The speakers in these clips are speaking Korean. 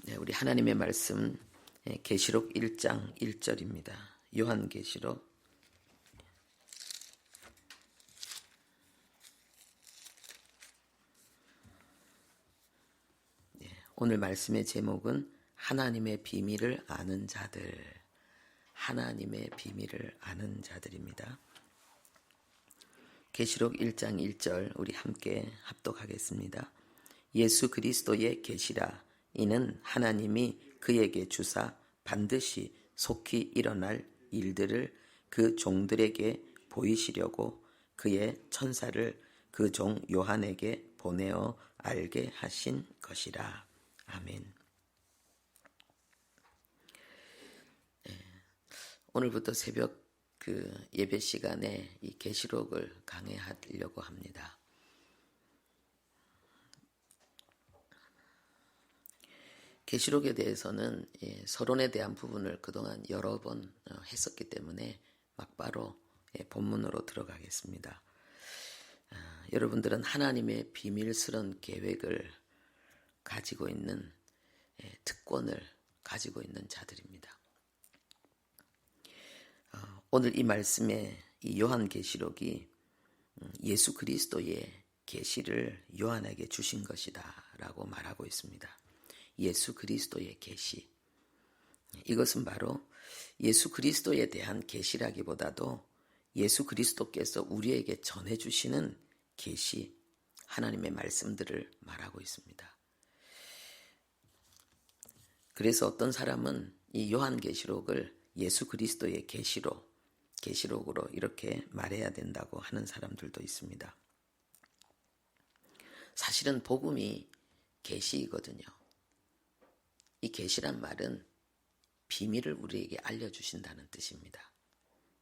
네, 우리 하나님의 말씀 계시록 1장 1절입니다. 요한계시록 오늘 말씀의 제목은 하나님의 비밀을 아는 자들, 하나님의 비밀을 아는 자들입니다. 계시록 1장 1절 우리 함께 합독하겠습니다. 예수 그리스도의 계시라. 이는 하나님이 그에게 주사 반드시 속히 일어날 일들을 그 종들에게 보이시려고 그의 천사를 그 종 요한에게 보내어 알게 하신 것이라. 아멘. 오늘부터 새벽 예배 시간에 이 계시록을 강해하려고 합니다. 계시록에 대해서는 서론에 대한 부분을 그동안 여러 번 했었기 때문에 막바로 본문으로 들어가겠습니다. 여러분들은 하나님의 비밀스러운 계획을 가지고 있는 특권을 가지고 있는 자들입니다. 오늘 이 말씀에 이 요한계시록이 예수 그리스도의 계시를 요한에게 주신 것이다 라고 말하고 있습니다. 예수 그리스도의 계시, 이것은 바로 예수 그리스도에 대한 계시라기보다도 예수 그리스도께서 우리에게 전해주시는 계시, 하나님의 말씀들을 말하고 있습니다. 그래서 어떤 사람은 이 요한계시록을 예수 그리스도의 계시록으로 이렇게 말해야 된다고 하는 사람들도 있습니다. 사실은 복음이 계시이거든요. 이 계시란 말은 비밀을 우리에게 알려주신다는 뜻입니다.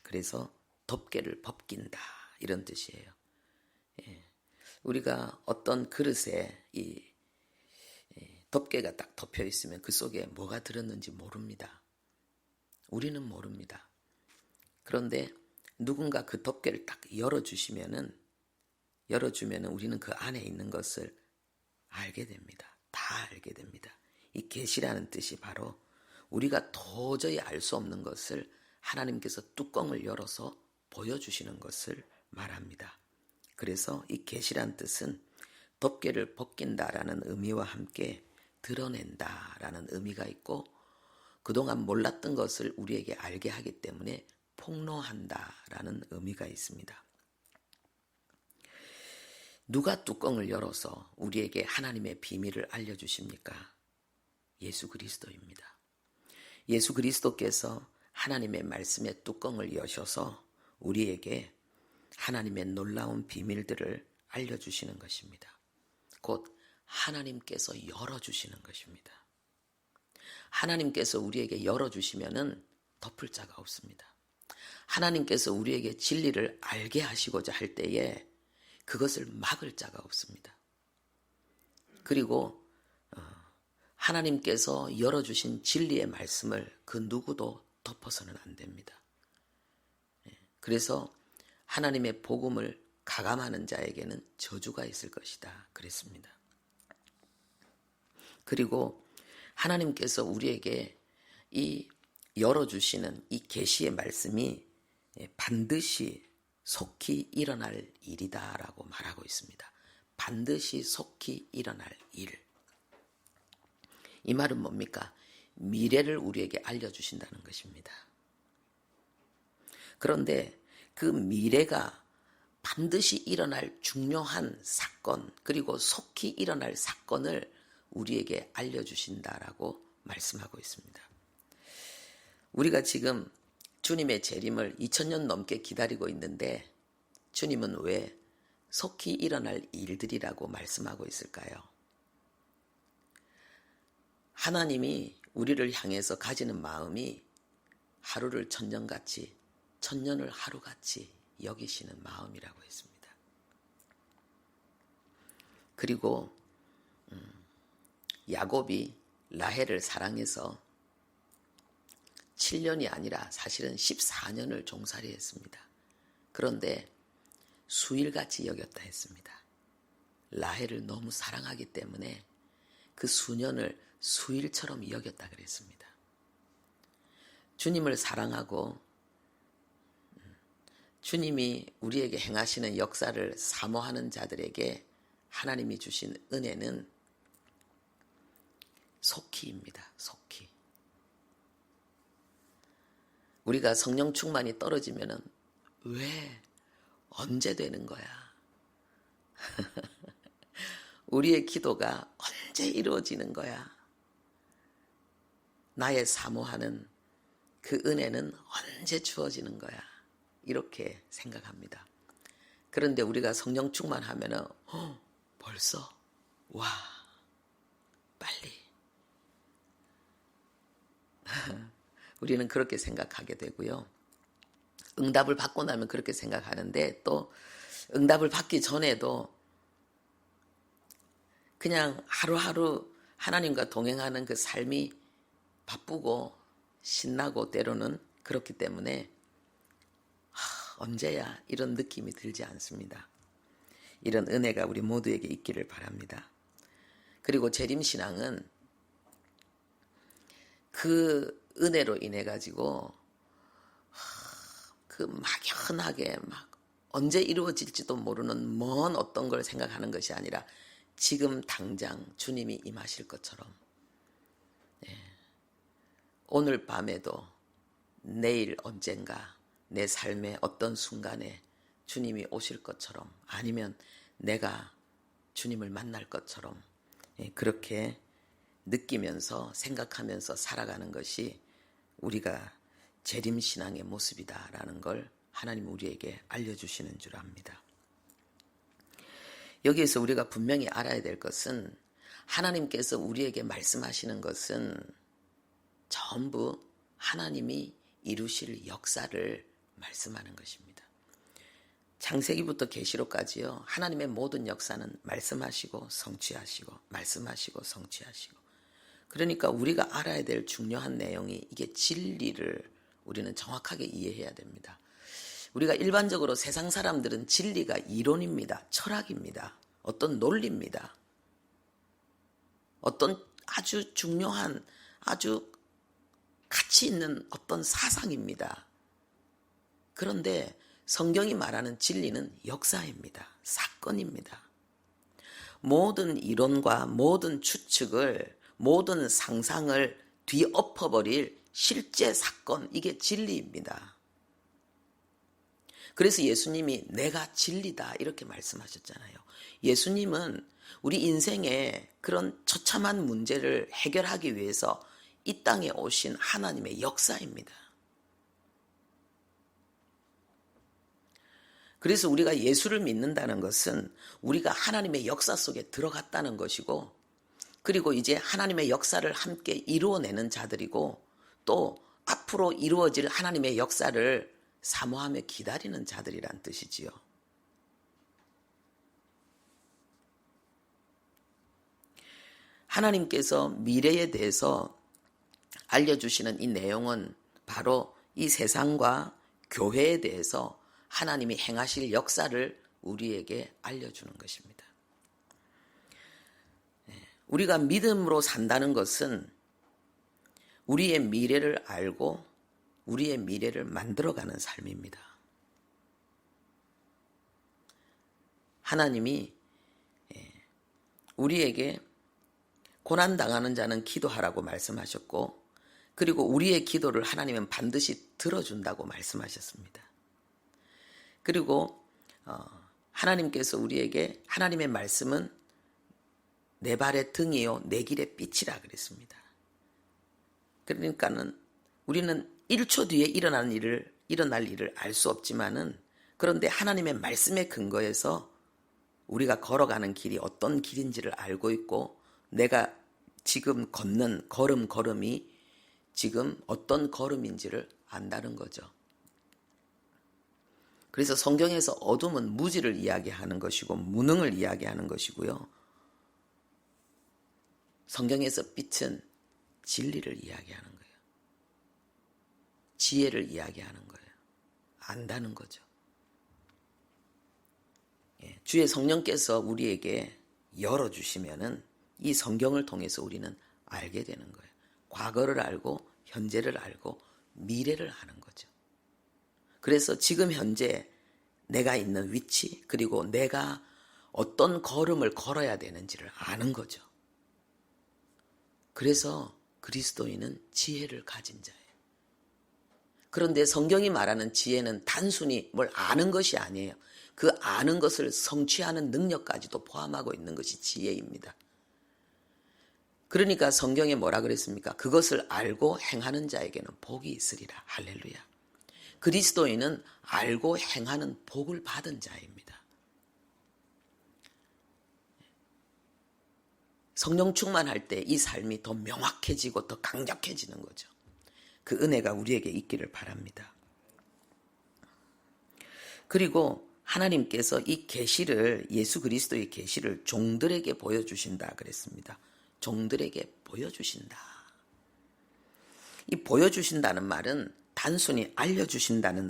그래서 덮개를 벗긴다 이런 뜻이에요. 우리가 어떤 그릇에 이 덮개가 딱 덮여 있으면 그 속에 뭐가 들었는지 모릅니다. 우리는 모릅니다. 그런데 누군가 그 덮개를 딱 열어주면은 우리는 그 안에 있는 것을 알게 됩니다. 다 알게 됩니다. 이 계시라는 뜻이 바로 우리가 도저히 알 수 없는 것을 하나님께서 뚜껑을 열어서 보여주시는 것을 말합니다. 그래서 이 계시라는 뜻은 덮개를 벗긴다라는 의미와 함께 드러낸다라는 의미가 있고, 그동안 몰랐던 것을 우리에게 알게 하기 때문에 폭로한다라는 의미가 있습니다. 누가 뚜껑을 열어서 우리에게 하나님의 비밀을 알려주십니까? 예수 그리스도입니다. 예수 그리스도께서 하나님의 말씀의 뚜껑을 여셔서 우리에게 하나님의 놀라운 비밀들을 알려주시는 것입니다. 곧 하나님께서 열어주시는 것입니다. 하나님께서 우리에게 열어주시면은 덮을 자가 없습니다. 하나님께서 우리에게 진리를 알게 하시고자 할 때에 그것을 막을 자가 없습니다. 그리고 하나님께서 열어주신 진리의 말씀을 그 누구도 덮어서는 안 됩니다. 그래서 하나님의 복음을 가감하는 자에게는 저주가 있을 것이다 그랬습니다. 그리고 하나님께서 우리에게 이 열어주시는 이 계시의 말씀이 반드시 속히 일어날 일이다라고 말하고 있습니다. 반드시 속히 일어날 일. 이 말은 뭡니까? 미래를 우리에게 알려주신다는 것입니다. 그런데 그 미래가 반드시 일어날 중요한 사건, 그리고 속히 일어날 사건을 우리에게 알려주신다라고 말씀하고 있습니다. 우리가 지금 주님의 재림을 2000년 넘게 기다리고 있는데 주님은 왜 속히 일어날 일들이라고 말씀하고 있을까요? 하나님이 우리를 향해서 가지는 마음이 하루를 천년같이, 천년을 하루같이 여기시는 마음이라고 했습니다. 그리고 야곱이 라헬을 사랑해서 7년이 아니라 사실은 14년을 종살이 했습니다. 그런데 수일같이 여겼다 했습니다. 라헬을 너무 사랑하기 때문에 그 수년을 수일처럼 여겼다 그랬습니다. 주님을 사랑하고 주님이 우리에게 행하시는 역사를 사모하는 자들에게 하나님이 주신 은혜는 속히입니다. 속히. 우리가 성령 충만이 떨어지면은 왜 언제 되는 거야? 우리의 기도가 언제 이루어지는 거야? 나의 사모하는 그 은혜는 언제 주어지는 거야? 이렇게 생각합니다. 그런데 우리가 성령 충만하면은 벌써 와 빨리 우리는 그렇게 생각하게 되고요. 응답을 받고 나면 그렇게 생각하는데 또 응답을 받기 전에도 그냥 하루하루 하나님과 동행하는 그 삶이 바쁘고 신나고 때로는 그렇기 때문에 언제야 이런 느낌이 들지 않습니다. 이런 은혜가 우리 모두에게 있기를 바랍니다. 그리고 재림신앙은 그 은혜로 인해 가지고 그 막연하게 막 언제 이루어질지도 모르는 먼 어떤 걸 생각하는 것이 아니라 지금 당장 주님이 임하실 것처럼 오늘 밤에도 내일 언젠가 내 삶의 어떤 순간에 주님이 오실 것처럼 아니면 내가 주님을 만날 것처럼 그렇게 느끼면서 생각하면서 살아가는 것이 우리가 재림신앙의 모습이다라는 걸 하나님 우리에게 알려주시는 줄 압니다. 여기에서 우리가 분명히 알아야 될 것은 하나님께서 우리에게 말씀하시는 것은 전부 하나님이 이루실 역사를 말씀하는 것입니다. 창세기부터 계시록까지요. 하나님의 모든 역사는 말씀하시고 성취하시고 말씀하시고 성취하시고 그러니까 우리가 알아야 될 중요한 내용이 이게 진리를 우리는 정확하게 이해해야 됩니다. 우리가 일반적으로 세상 사람들은 진리가 이론입니다. 철학입니다. 어떤 논리입니다. 어떤 아주 중요한 아주 가치 있는 어떤 사상입니다. 그런데 성경이 말하는 진리는 역사입니다. 사건입니다. 모든 이론과 모든 추측을 모든 상상을 뒤엎어버릴 실제 사건 이게 진리입니다. 그래서 예수님이 내가 진리다 이렇게 말씀하셨잖아요. 예수님은 우리 인생의 그런 처참한 문제를 해결하기 위해서 이 땅에 오신 하나님의 역사입니다. 그래서 우리가 예수를 믿는다는 것은 우리가 하나님의 역사 속에 들어갔다는 것이고 그리고 이제 하나님의 역사를 함께 이루어내는 자들이고 또 앞으로 이루어질 하나님의 역사를 사모하며 기다리는 자들이란 뜻이지요. 하나님께서 미래에 대해서 알려주시는 이 내용은 바로 이 세상과 교회에 대해서 하나님이 행하실 역사를 우리에게 알려주는 것입니다. 우리가 믿음으로 산다는 것은 우리의 미래를 알고 우리의 미래를 만들어가는 삶입니다. 하나님이 우리에게 고난당하는 자는 기도하라고 말씀하셨고 그리고 우리의 기도를 하나님은 반드시 들어준다고 말씀하셨습니다. 그리고 하나님께서 우리에게 하나님의 말씀은 내 발의 등이요 내 길의 빛이라 그랬습니다. 그러니까는 우리는 1초 뒤에 일어날 일을 알 수 없지만은 그런데 하나님의 말씀에 근거해서 우리가 걸어가는 길이 어떤 길인지를 알고 있고 내가 지금 걷는 걸음이 지금 어떤 걸음인지를 안다는 거죠. 그래서 성경에서 어둠은 무지를 이야기하는 것이고 무능을 이야기하는 것이고요. 성경에서 빛은 진리를 이야기하는 거예요. 지혜를 이야기하는 거예요. 안다는 거죠. 주의 성령께서 우리에게 열어주시면은 이 성경을 통해서 우리는 알게 되는 거예요. 과거를 알고 현재를 알고 미래를 아는 거죠. 그래서 지금 현재 내가 있는 위치 그리고 내가 어떤 걸음을 걸어야 되는지를 아는 거죠. 그래서 그리스도인은 지혜를 가진 자예요. 그런데 성경이 말하는 지혜는 단순히 뭘 아는 것이 아니에요. 그 아는 것을 성취하는 능력까지도 포함하고 있는 것이 지혜입니다. 그러니까 성경에 뭐라 그랬습니까? 그것을 알고 행하는 자에게는 복이 있으리라. 할렐루야. 그리스도인은 알고 행하는 복을 받은 자입니다. 성령 충만할 때 이 삶이 더 명확해지고 더 강력해지는 거죠. 그 은혜가 우리에게 있기를 바랍니다. 그리고 하나님께서 이 계시를 예수 그리스도의 계시를 종들에게 보여주신다 그랬습니다. 종들에게 보여주신다. 이 보여주신다는 말은 단순히 알려주신다는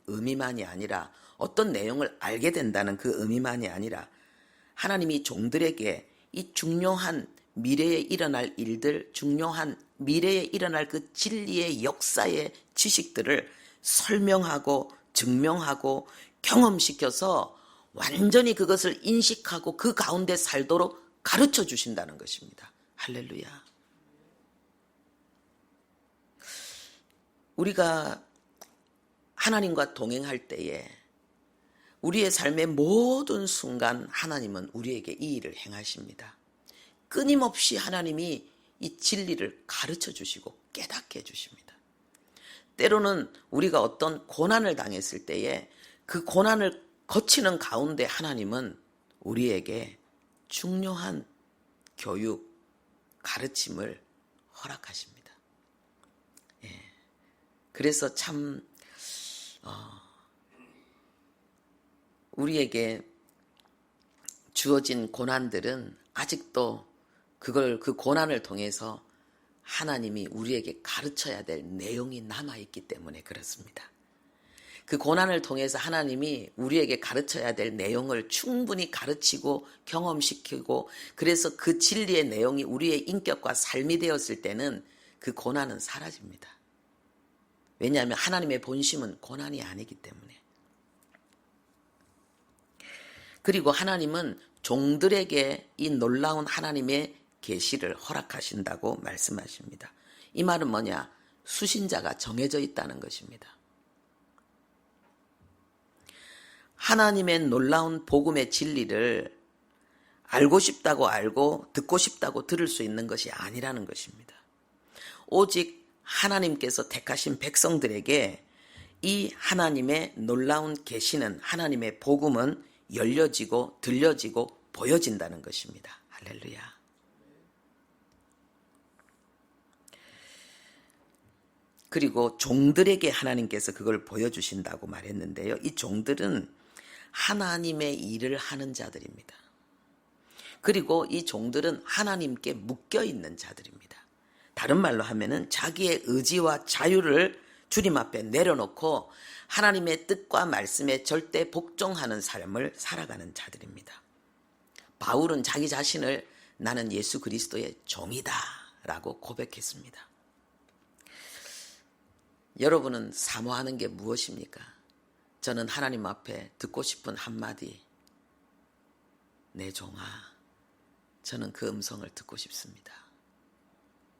의미만이 아니라 어떤 내용을 알게 된다는 그 의미만이 아니라 하나님이 종들에게 이 중요한 미래에 일어날 일들, 중요한 미래에 일어날 그 진리의 역사의 지식들을 설명하고 증명하고 경험시켜서 완전히 그것을 인식하고 그 가운데 살도록 가르쳐 주신다는 것입니다. 할렐루야. 우리가 하나님과 동행할 때에 우리의 삶의 모든 순간 하나님은 우리에게 이 일을 행하십니다. 끊임없이 하나님이 이 진리를 가르쳐 주시고 깨닫게 해주십니다. 때로는 우리가 어떤 고난을 당했을 때에 그 고난을 거치는 가운데 하나님은 우리에게 중요한 교육, 가르침을 허락하십니다. 예. 그래서 참 우리에게 주어진 고난들은 아직도 그 고난을 통해서 하나님이 우리에게 가르쳐야 될 내용이 남아있기 때문에 그렇습니다. 그 고난을 통해서 하나님이 우리에게 가르쳐야 될 내용을 충분히 가르치고 경험시키고 그래서 그 진리의 내용이 우리의 인격과 삶이 되었을 때는 그 고난은 사라집니다. 왜냐하면 하나님의 본심은 고난이 아니기 때문에. 그리고 하나님은 종들에게 이 놀라운 하나님의 계시를 허락하신다고 말씀하십니다. 이 말은 뭐냐? 수신자가 정해져 있다는 것입니다. 하나님의 놀라운 복음의 진리를 알고 싶다고 알고 듣고 싶다고 들을 수 있는 것이 아니라는 것입니다. 오직 하나님께서 택하신 백성들에게 이 하나님의 놀라운 계시는 하나님의 복음은 열려지고 들려지고 보여진다는 것입니다. 할렐루야. 그리고 종들에게 하나님께서 그걸 보여주신다고 말했는데요. 이 종들은 하나님의 일을 하는 자들입니다. 그리고 이 종들은 하나님께 묶여있는 자들입니다. 다른 말로 하면은 자기의 의지와 자유를 주님 앞에 내려놓고 하나님의 뜻과 말씀에 절대 복종하는 삶을 살아가는 자들입니다. 바울은 자기 자신을 나는 예수 그리스도의 종이다 라고 고백했습니다. 여러분은 사모하는 게 무엇입니까? 저는 하나님 앞에 듣고 싶은 한마디, 내 종아, 저는 그 음성을 듣고 싶습니다.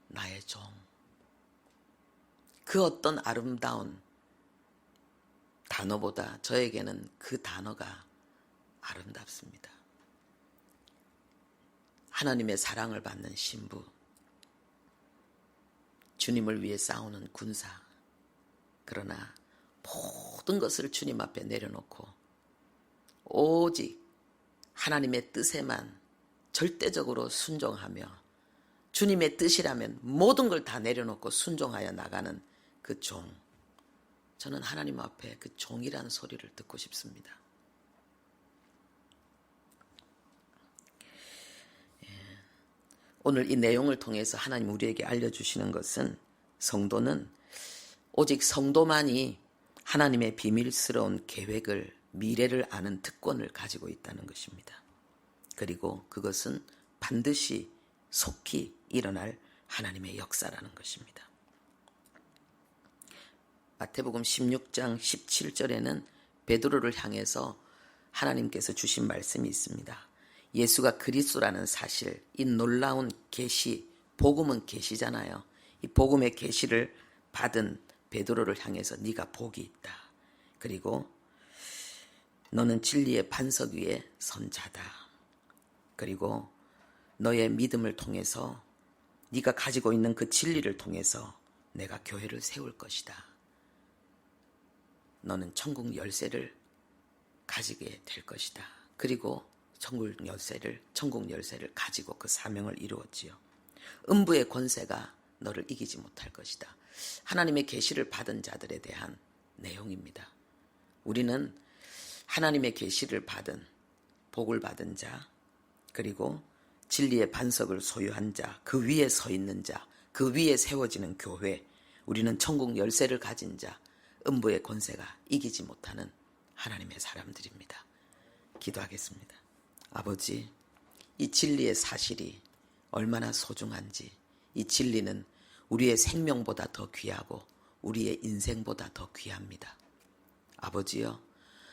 나의 종. 그 어떤 아름다운 단어보다 저에게는 그 단어가 아름답습니다. 하나님의 사랑을 받는 신부, 주님을 위해 싸우는 군사, 그러나 모든 것을 주님 앞에 내려놓고 오직 하나님의 뜻에만 절대적으로 순종하며 주님의 뜻이라면 모든 걸 다 내려놓고 순종하여 나가는 그 종, 저는 하나님 앞에 그 종이라는 소리를 듣고 싶습니다. 오늘 이 내용을 통해서 하나님 우리에게 알려주시는 것은 성도는 오직 성도만이 하나님의 비밀스러운 계획을, 미래를 아는 특권을 가지고 있다는 것입니다. 그리고 그것은 반드시 속히 일어날 하나님의 역사라는 것입니다. 마태복음 16장 17절에는 베드로를 향해서 하나님께서 주신 말씀이 있습니다. 예수가 그리스도라는 사실, 이 놀라운 계시, 복음은 계시잖아요. 이 복음의 계시를 받은 베드로를 향해서 네가 복이 있다. 그리고 너는 진리의 반석 위에 선 자다. 그리고 너의 믿음을 통해서 네가 가지고 있는 그 진리를 통해서 내가 교회를 세울 것이다. 너는 천국 열쇠를 가지게 될 것이다. 그리고 천국 열쇠를 가지고 그 사명을 이루었지요. 음부의 권세가 너를 이기지 못할 것이다. 하나님의 계시를 받은 자들에 대한 내용입니다. 우리는 하나님의 계시를 받은, 복을 받은 자, 그리고 진리의 반석을 소유한 자, 그 위에 서 있는 자, 그 위에 세워지는 교회, 우리는 천국 열쇠를 가진 자, 음부의 권세가 이기지 못하는 하나님의 사람들입니다. 기도하겠습니다. 아버지, 이 진리의 사실이 얼마나 소중한지, 이 진리는 우리의 생명보다 더 귀하고 우리의 인생보다 더 귀합니다. 아버지여,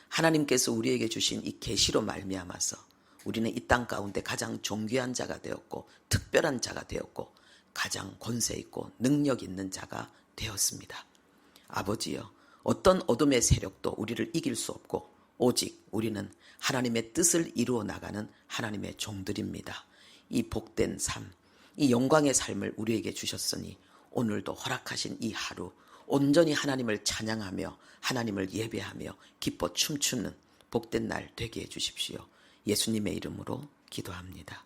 하나님께서 우리에게 주신 이 계시로 말미암아서 우리는 이 땅 가운데 가장 존귀한 자가 되었고 특별한 자가 되었고 가장 권세 있고 능력 있는 자가 되었습니다. 아버지여, 어떤 어둠의 세력도 우리를 이길 수 없고 오직 우리는 하나님의 뜻을 이루어 나가는 하나님의 종들입니다. 이 복된 삶, 이 영광의 삶을 우리에게 주셨으니 오늘도 허락하신 이 하루 온전히 하나님을 찬양하며 하나님을 예배하며 기뻐 춤추는 복된 날 되게 해주십시오. 예수님의 이름으로 기도합니다.